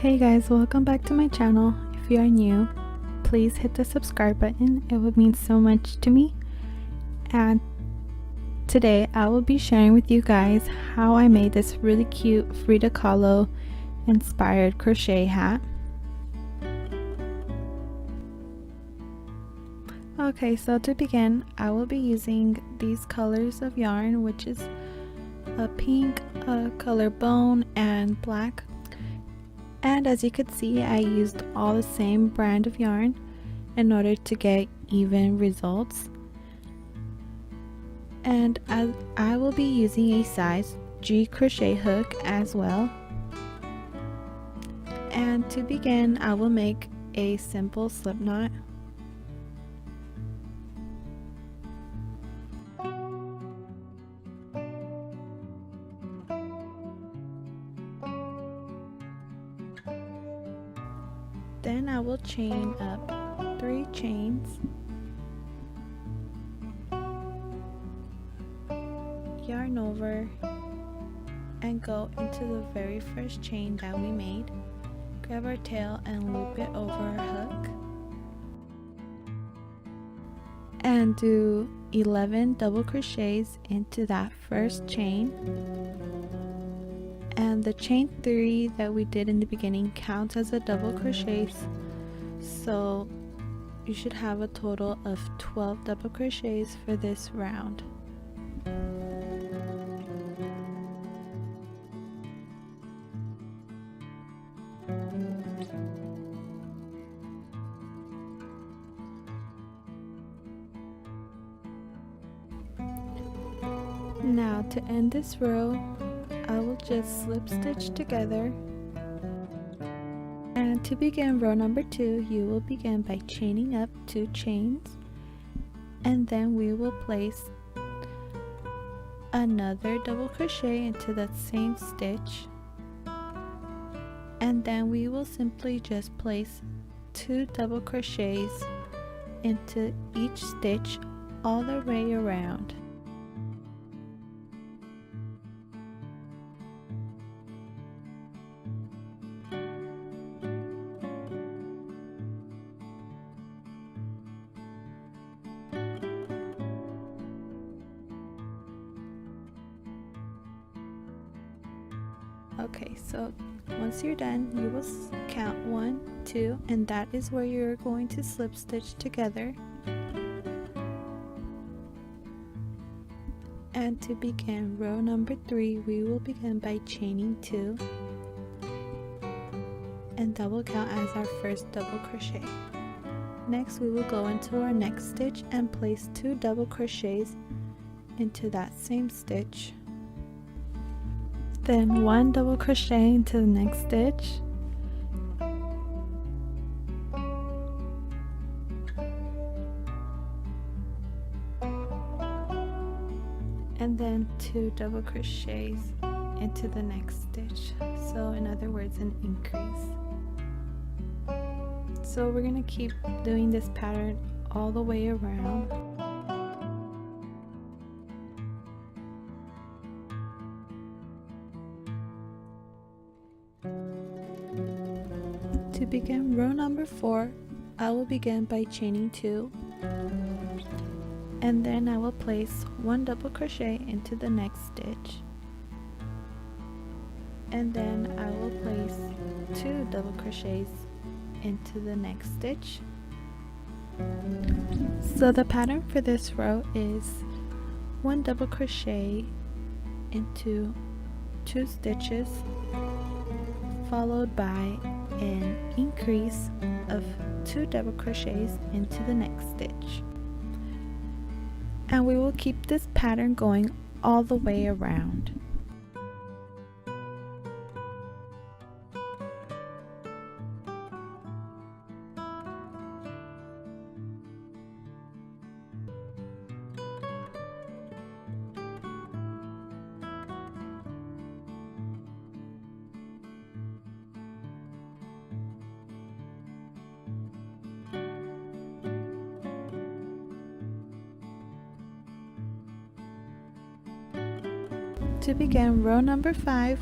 Hey guys, welcome back to my channel. If you are new, please hit the subscribe button. It would mean so much to me. And today I will be sharing with you guys how I made this really cute Frida kahlo inspired crochet hat. Okay, so to begin, I will be using these colors of yarn, which is a pink, a color bone, and black. And as you could see, I used all the same brand of yarn in order to get even results. And I will be using a size G crochet hook as well. And to begin, I will make a simple slip knot. Then I will chain up 3 chains, yarn over, and go into the very first chain that we made. Grab our tail and loop it over our hook. And do 11 double crochets into that first chain. And the chain 3 that we did in the beginning counts as a double crochet, so you should have a total of 12 double crochets for this round. Now to end this row, I will just slip stitch together, and to begin row number 2, you will begin by chaining up 2 chains, and then we will place another double crochet into that same stitch, and then we will simply just place 2 double crochets into each stitch all the way around. Okay, so once you're done, you will count 1, 2, and that is where you're going to slip stitch together. And to begin row number 3, we will begin by chaining 2, and that will count as our first double crochet. Next, we will go into our next stitch and place 2 double crochets into that same stitch. Then 1 double crochet into the next stitch, and then 2 double crochets into the next stitch, so in other words, an increase. So we're going to keep doing this pattern all the way around. To begin row number 4, I will begin by chaining 2, and then I will place 1 double crochet into the next stitch, and then I will place 2 double crochets into the next stitch. So the pattern for this row is 1 double crochet into 2 stitches, followed by an increase of 2 double crochets into the next stitch, and we will keep this pattern going all the way around. To begin row number 5,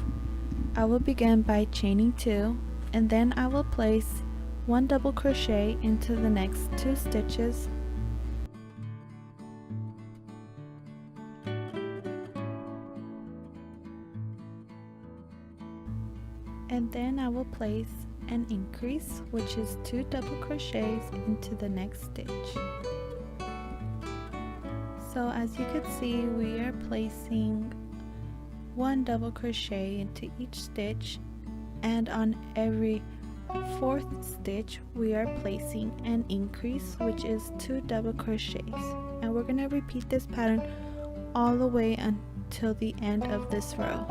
I will begin by chaining 2, and then I will place 1 double crochet into the next 2 stitches, and then I will place an increase, which is 2 double crochets into the next stitch. So as you can see, we are placing 1 double crochet into each stitch, and on every 4th stitch we are placing an increase, which is 2 double crochets, and we're going to repeat this pattern all the way until the end of this row.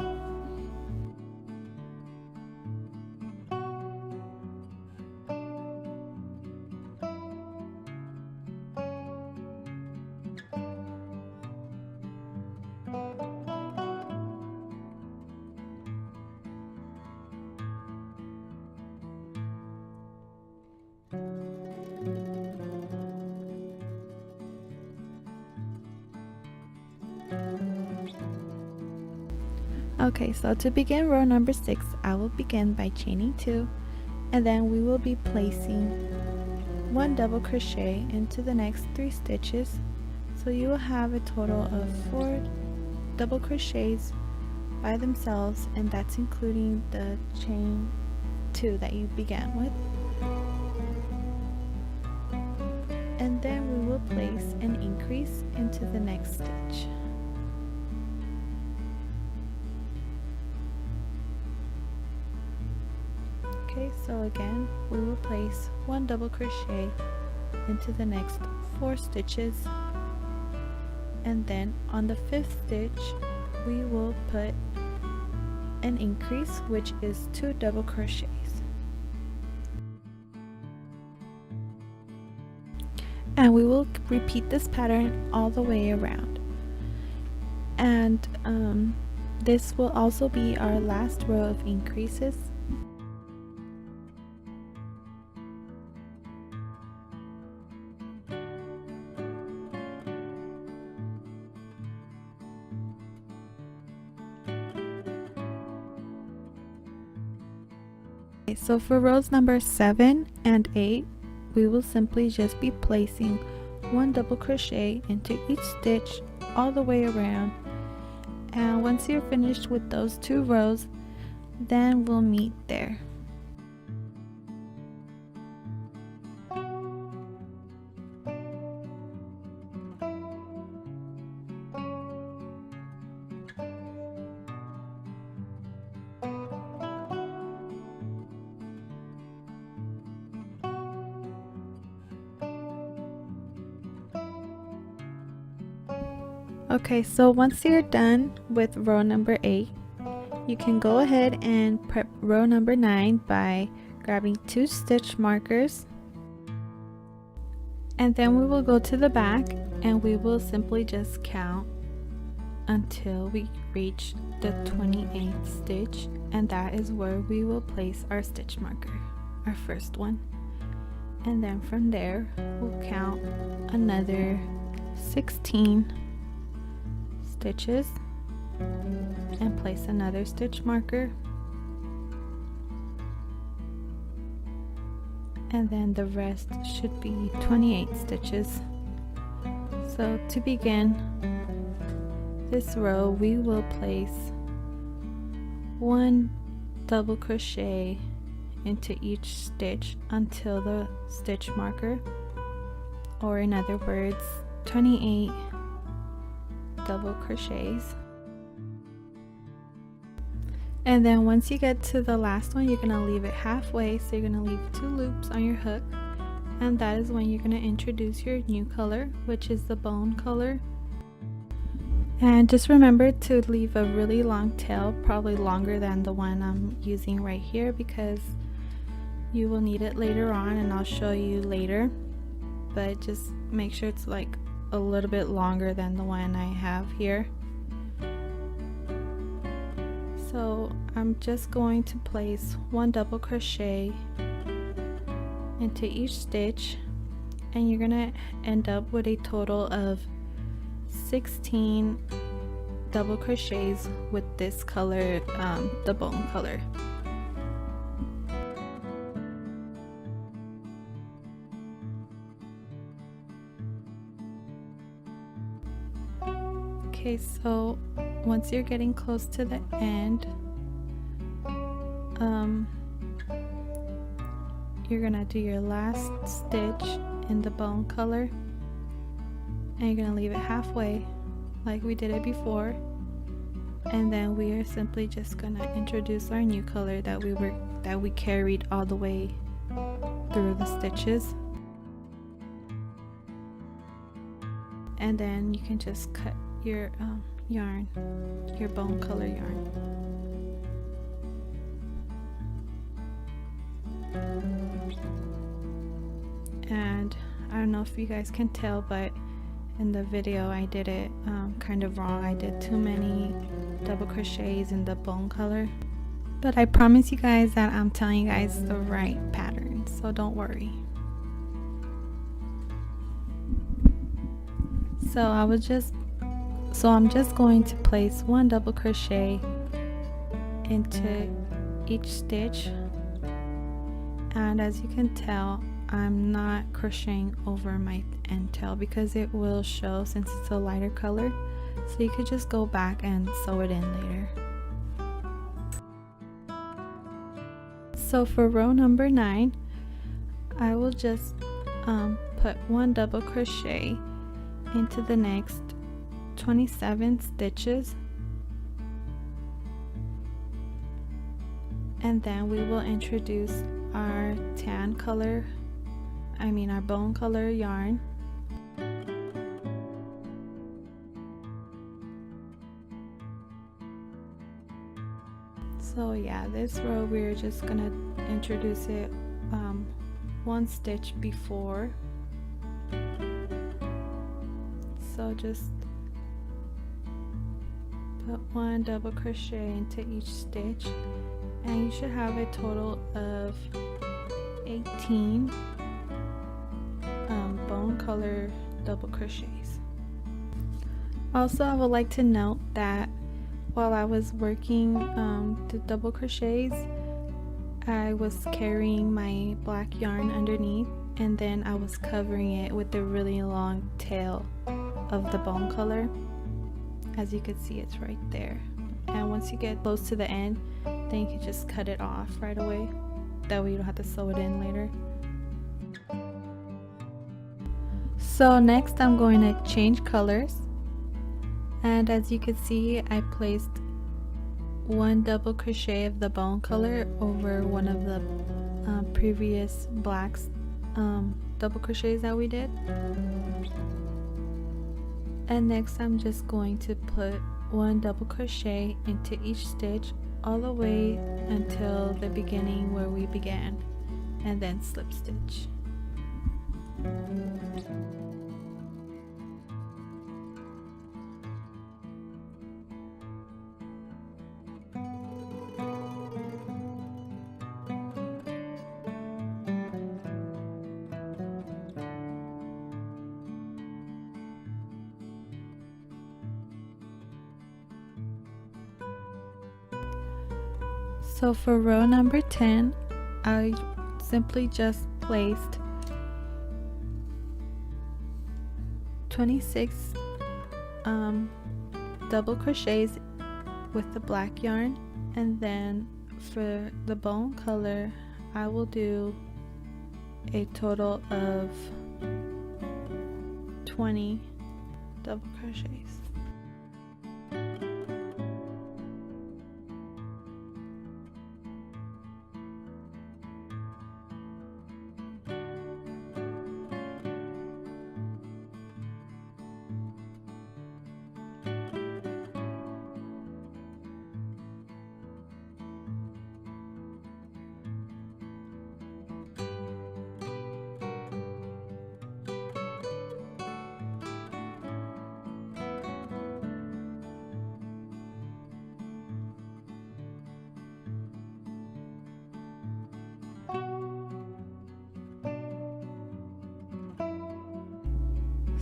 Okay, so to begin row number 6, I will begin by chaining 2, and then we will be placing 1 double crochet into the next 3 stitches, so you will have a total of 4 double crochets by themselves, and that's including the chain 2 that you began with. And then we will place an increase into the next stitch. Okay, so again, we will place 1 double crochet into the next 4 stitches, and then on the 5th stitch we will put an increase, which is 2 double crochets. And we will repeat this pattern all the way around. And this will also be our last row of increases. So for rows number 7 and 8, we will simply just be placing 1 double crochet into each stitch all the way around, and once you're finished with those 2 rows, then we'll meet there. Okay, so once you're done with row number 8, you can go ahead and prep row number 9 by grabbing 2 stitch markers, and then we will go to the back and we will simply just count until we reach the 28th stitch, and that is where we will place our stitch marker, our first one. And then from there we'll count another 16 stitches and place another stitch marker, and then the rest should be 28 stitches. So to begin this row, we will place 1 double crochet into each stitch until the stitch marker, or in other words 28 double crochets. And then once you get to the last one, you're going to leave it halfway, so you're going to leave 2 loops on your hook, and that is when you're going to introduce your new color, which is the bone color. And just remember to leave a really long tail, probably longer than the one I'm using right here, because you will need it later on, and I'll show you later, but just make sure it's like a little bit longer than the one I have here. So I'm just going to place 1 double crochet into each stitch, and you're gonna end up with a total of 16 double crochets with this color, the bone color. Okay, so once you're getting close to the end, you're gonna do your last stitch in the bone color, and you're gonna leave it halfway like we did it before, and then we are simply just gonna introduce our new color that we carried all the way through the stitches. And then you can just cut your yarn, your bone color yarn. And I don't know if you guys can tell, but in the video I did it kind of wrong. I did too many double crochets in the bone color, but I promise you guys that I'm telling you guys the right pattern, so don't worry. So I'm just going to place one double crochet into each stitch, and as you can tell, I'm not crocheting over my end tail because it will show since it's a lighter color, so you could just go back and sew it in later. So for row number 9, I will just put one double crochet into the next 27 stitches, and then we will introduce our our bone color yarn. So yeah, this row we're just gonna introduce it one stitch before. So just put one double crochet into each stitch, and you should have a total of 18 bone color double crochets. Also, I would like to note that while I was working the double crochets, I was carrying my black yarn underneath, and then I was covering it with the really long tail of the bone color. As you can see, it's right there, and once you get close to the end, then you can just cut it off right away. That way you don't have to sew it in later. So next I'm going to change colors, and as you can see, I placed one double crochet of the bone color over one of the previous black double crochets that we did. And next I'm just going to put one double crochet into each stitch all the way until the beginning where we began, and then slip stitch. So for row number 10, I simply just placed 26 double crochets with the black yarn, and then for the bone color I will do a total of 20 double crochets.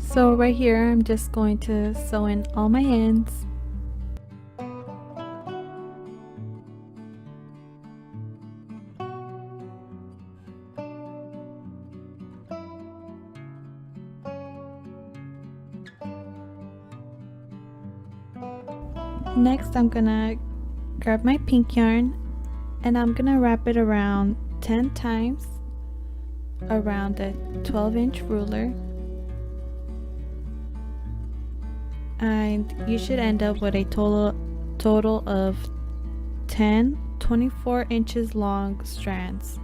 So right here I'm just going to sew in all my ends. Next I'm gonna grab my pink yarn and I'm gonna wrap it around 10 times around a 12-inch ruler, and you should end up with a total of 10 24 inches long strands.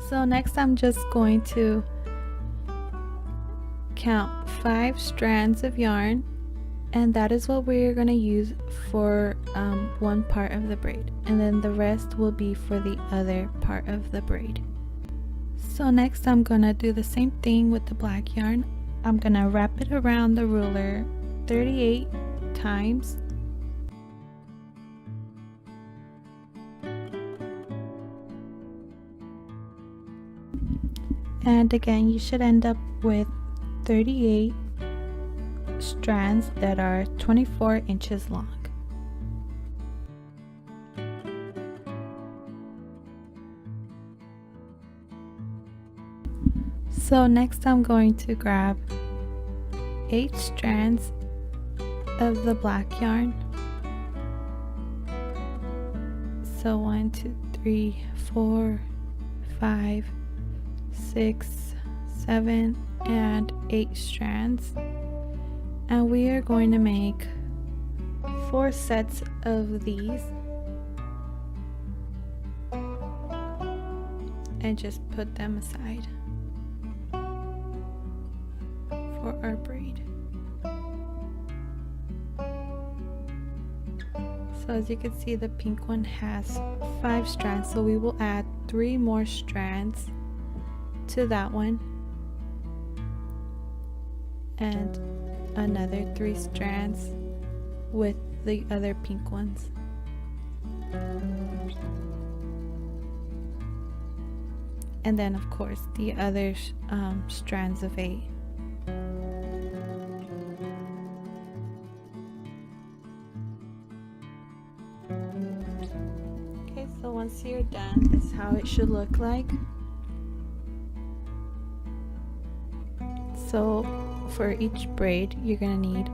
So next I'm just going to count 5 strands of yarn, and that is what we're going to use for one part of the braid, and then the rest will be for the other part of the braid. So next I'm going to do the same thing with the black yarn. I'm going to wrap it around the ruler 38 times. And again, you should end up with 38 strands that are 24 inches long. So next I'm going to grab 8 strands of the black yarn. So 1, 2, 3, 4, 5, 6, 7, and 8 strands, and we are going to make 4 sets of these and just put them aside for our braid. So as you can see, the pink one has 5 strands, so we will add 3 more strands to that one and another 3 strands with the other pink ones. And then of course the other strands of 8. Okay, so once you're done, this is how it should look like. So for each braid you're gonna need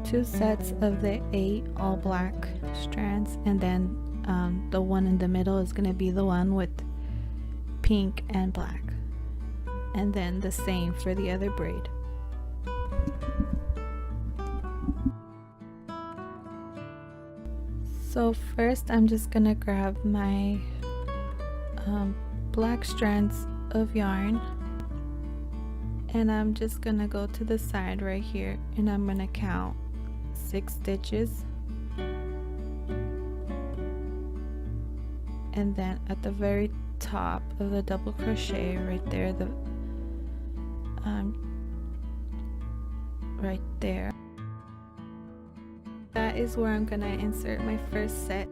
2 sets of the 8 all black strands, and then the one in the middle is gonna be the one with pink and black, and then the same for the other braid. So first I'm just gonna grab my black strands of yarn, and I'm just gonna go to the side right here, and I'm gonna count 6 stitches, and then at the very top of the double crochet right there, the right there, that is where I'm gonna insert my first set